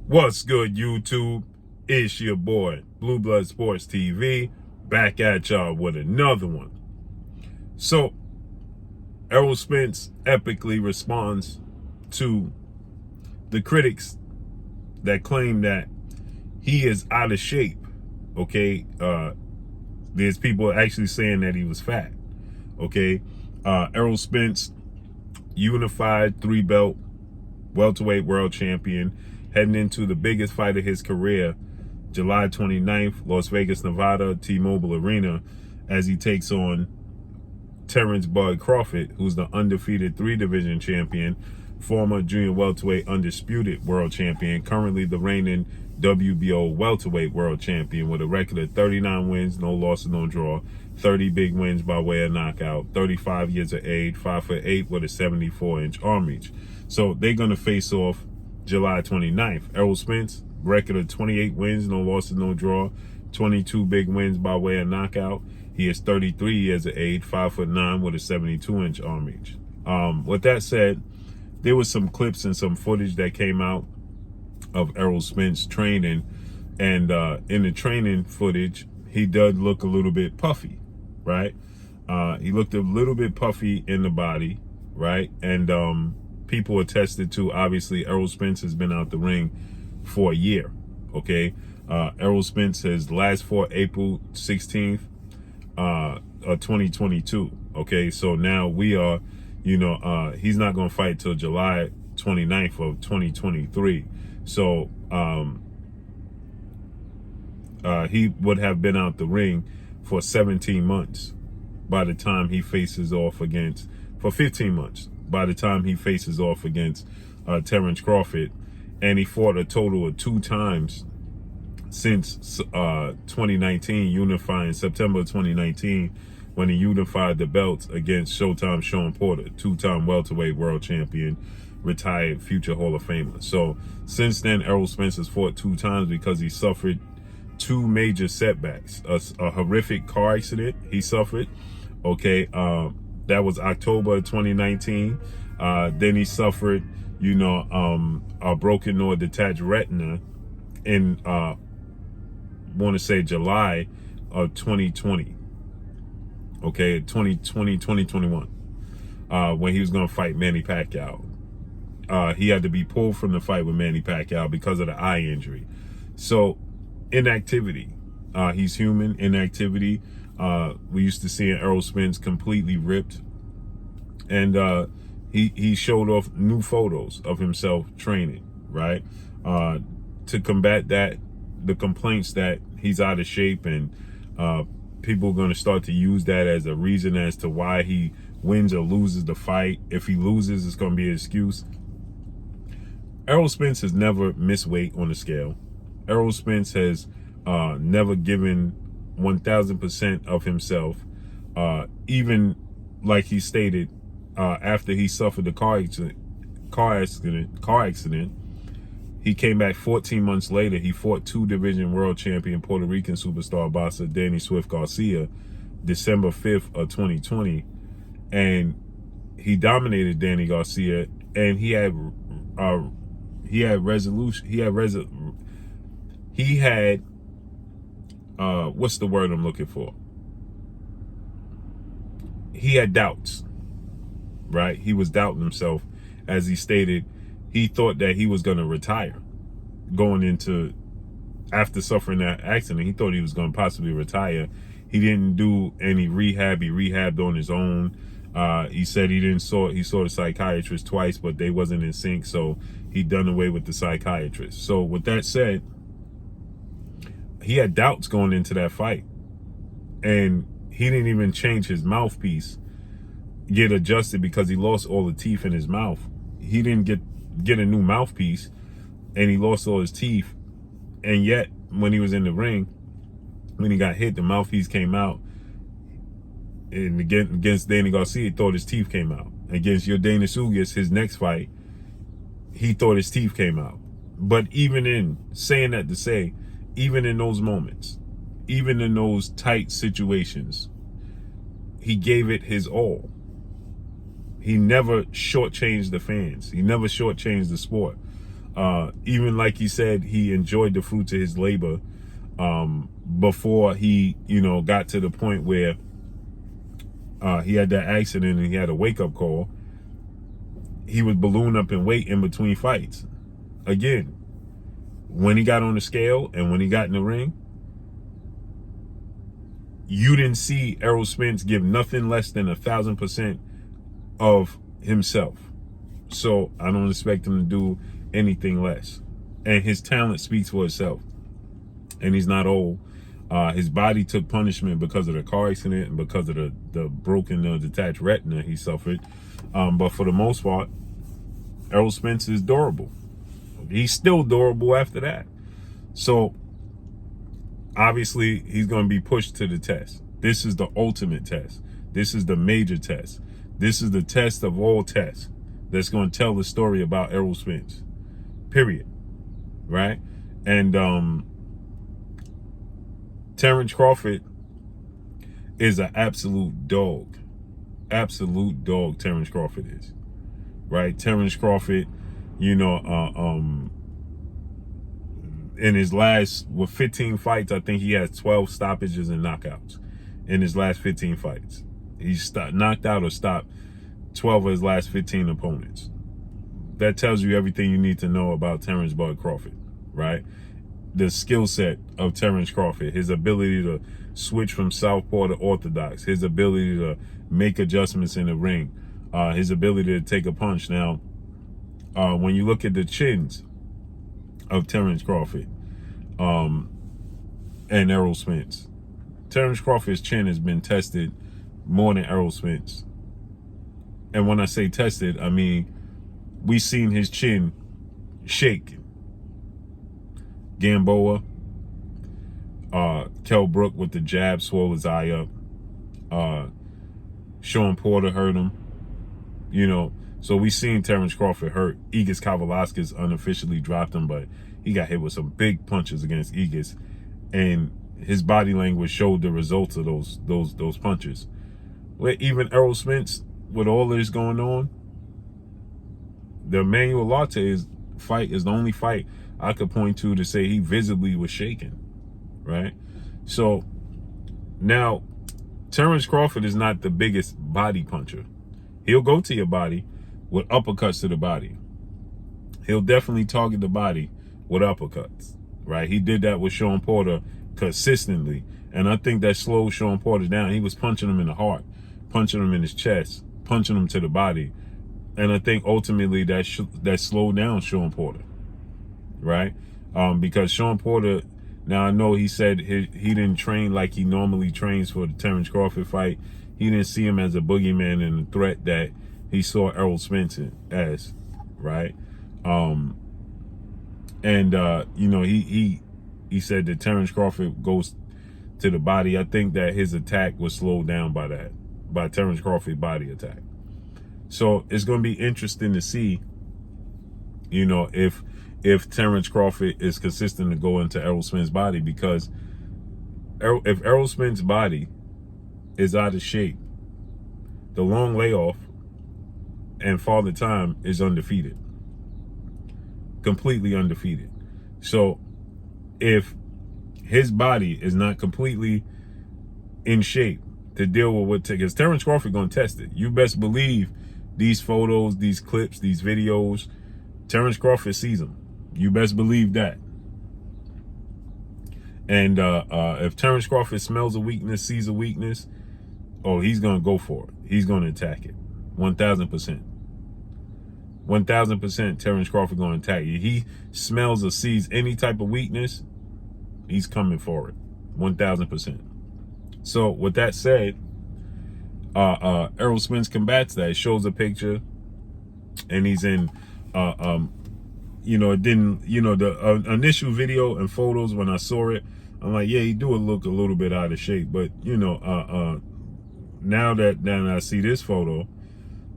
What's good, YouTube? It's your boy, Blue Blood Sports TV, back at y'all with another one. So, Errol Spence epically responds to the critics that claim that he is out of shape. Okay, there's people actually saying that he was fat. Okay, Errol Spence, unified 3-belt welterweight world champion, heading into the biggest fight of his career, July 29th, Las Vegas, Nevada, T-Mobile Arena, as he takes on Terrence Bud Crawford, who's the undefeated 3-division champion, former junior welterweight undisputed world champion, currently the reigning WBO welterweight world champion with a record of 39 wins, no losses, no draw, 30 big wins by way of knockout, 35 years of age, 5'8" with a 74-inch arm reach. So they're going to face off July 29th. Errol Spence, record of 28 wins, no losses, no draw, 22 big wins by way of knockout. He is 33 years of age, 5'9" with a 72-inch arm reach. With that said, there was some clips and some footage that came out of Errol Spence training, and in the training footage, he does look a little bit puffy, right? He looked a little bit puffy in the body, right? And people attested to, obviously, Errol Spence has been out the ring for a year, okay? Errol Spence has last fought April 16th, 2022, okay? So now we are, he's not going to fight till July 29th of 2023. So he would have been out the ring for 17 months by the time he faces off against, for 15 months by the time he faces off against Terrence Crawford. And he fought a total of 2 times since 2019, unifying September 2019, when he unified the belts against Showtime Sean Porter, 2-time welterweight world champion, retired future Hall of Famer. So since then, Errol Spence has fought 2 times because he suffered 2 major setbacks. A horrific car accident he suffered, okay, that was October 2019. Then he suffered, a broken or detached retina in, want to say July of 2020. Okay, 2021, when he was going to fight Manny Pacquiao. He had to be pulled from the fight with Manny Pacquiao because of the eye injury. So, inactivity. He's human. Inactivity. We used to see Errol Spence completely ripped. And he showed off new photos of himself training, right? To combat that, the complaints that he's out of shape, and people are going to start to use that as a reason as to why he wins or loses the fight. If he loses, it's going to be an excuse. Errol Spence has never missed weight on the scale. Errol Spence has never given 1,000% of himself. Even like he stated, after he suffered the car accident, he came back 14 months later. He fought 2-division world champion Puerto Rican superstar boxer Danny Swift Garcia, December 5th of 2020, and he dominated Danny Garcia, and he had what's the word I'm looking for? He had doubts, right? He was doubting himself. As he stated, he thought that he was going to retire going into, after suffering that accident. He thought he was going to possibly retire. He didn't do any rehab. He rehabbed on his own. He said he saw the psychiatrist twice, but they wasn't in sync, so he done away with the psychiatrist. So with that said, he had doubts going into that fight, and he didn't even change his mouthpiece, get adjusted, because he lost all the teeth in his mouth. He didn't get a new mouthpiece, and he lost all his teeth. And yet, when he was in the ring, when he got hit, the mouthpiece came out. And against Danny Garcia, he thought his teeth came out. Against Yordenis Ugas, his next fight, he thought his teeth came out. But even in saying that to say, even in those moments, even in those tight situations, he gave it his all. He never shortchanged the fans. He never shortchanged the sport. Even like he said, he enjoyed the fruits of his labor before he, got to the point where he had that accident and he had a wake-up call. He was ballooned up in weight in between fights. Again, when he got on the scale and when he got in the ring, you didn't see Errol Spence give nothing less than 1,000% of himself. So I don't expect him to do anything less. And his talent speaks for itself. And he's not old. His body took punishment because of the car accident and because of the broken detached retina he suffered. But for the most part, Errol Spence is durable. He's still durable after that. So obviously he's going to be pushed to the test. This is the ultimate test. This is the major test. This is the test of all tests that's going to tell the story about Errol Spence. Period. Right? And Terrence Crawford is an absolute dog. Absolute dog, Terrence Crawford is. Right? Terrence Crawford, in his last, 15 fights, I think he has 12 stoppages and knockouts in his last 15 fights. He's knocked out or stopped 12 of his last 15 opponents. That tells you everything you need to know about Terrence Bud Crawford, right? The skill set of Terrence Crawford, his ability to switch from southpaw to orthodox, his ability to make adjustments in the ring, his ability to take a punch. Now, when you look at the chins of Terrence Crawford and Errol Spence, Terrence Crawford's chin has been tested more than Errol Spence. And when I say tested, I mean we seen his chin shake. Gamboa, Kell Brook with the jab swole his eye up. Sean Porter hurt him. So we seen Terrence Crawford hurt. Igis Kavalauskas unofficially dropped him, but he got hit with some big punches against Igis, and his body language showed the results of those punches. Where even Errol Spence, with all this going on, the Emmanuel Latte fight is the only fight I could point to say he visibly was shaken, right? So now Terrence Crawford is not the biggest body puncher. He'll go to your body with uppercuts to the body. He'll definitely target the body with uppercuts, right? He did that with Sean Porter consistently, and I think that slowed Sean Porter down. He was punching him in the heart, punching him in his chest, punching him to the body, and I think ultimately that slowed down Sean Porter, right? Because Sean Porter, now I know he said he didn't train like he normally trains for the Terrence Crawford fight. He didn't see him as a boogeyman and a threat that he saw Errol Spence as, right? He said that Terrence Crawford goes to the body. I think that his attack was slowed down by Terrence Crawford's body attack. So it's going to be interesting to see, if Terrence Crawford is consistent to go into Errol Spence's body, because if Errol Spence's body is out of shape, the long layoff and Father Time is undefeated. Completely undefeated. So if his body is not completely in shape to deal with what because Terrence Crawford going to test it. You best believe these photos, these clips, these videos, Terrence Crawford sees them. You best believe that. And if Terrence Crawford smells a weakness, sees a weakness, he's going to go for it. He's going to attack it. 1,000%. 1,000% Terrence Crawford going to attack you. He smells or sees any type of weakness, he's coming for it. 1,000%. So with that said, Errol Spence combats that. It shows a picture, and he's in, it didn't, the initial video and photos when I saw it, I'm like, yeah, he do look a little bit out of shape. But, now that I see this photo,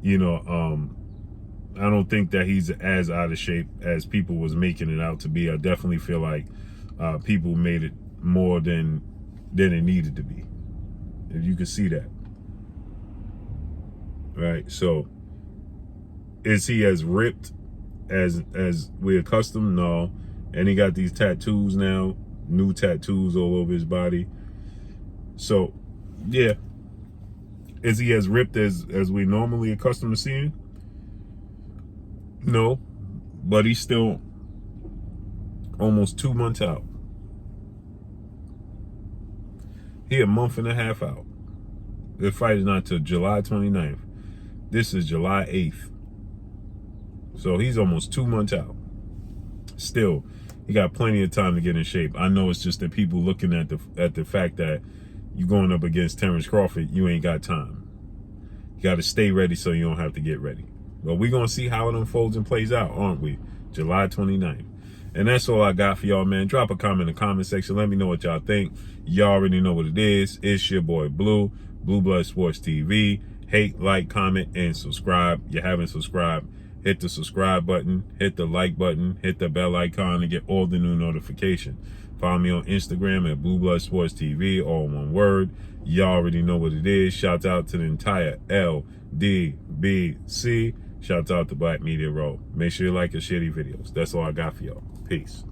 I don't think that he's as out of shape as people was making it out to be. I definitely feel like people made it more than it needed to be. If you can see that. Right? So, is he as ripped as we're accustomed. No. And he got these tattoos now, new tattoos all over his body. So, yeah. Is he as ripped as we normally accustomed to seeing? No. But he's still almost 2 months out. He a month and a half out. The fight is not till July 29th. This is July 8th. So he's almost 2 months out. Still, he got plenty of time to get in shape. I know it's just that people looking at the fact that you going up against Terrence Crawford, you ain't got time. You got to stay ready so you don't have to get ready. But we're going to see how it unfolds and plays out, aren't we? July 29th. And that's all I got for y'all, man. Drop a comment in the comment section. Let me know what y'all think. Y'all already know what it is. It's your boy Blue, Blue Blood Sports TV. Hate, like, comment, and subscribe. You haven't subscribed, hit the subscribe button, hit the like button, hit the bell icon to get all the new notifications. Follow me on Instagram at Blue Blood Sports TV, all one word. Y'all already know what it is. Shout out to the entire LDBC. Shout out to Black Media Row. Make sure you like and share these videos. That's all I got for y'all. Peace.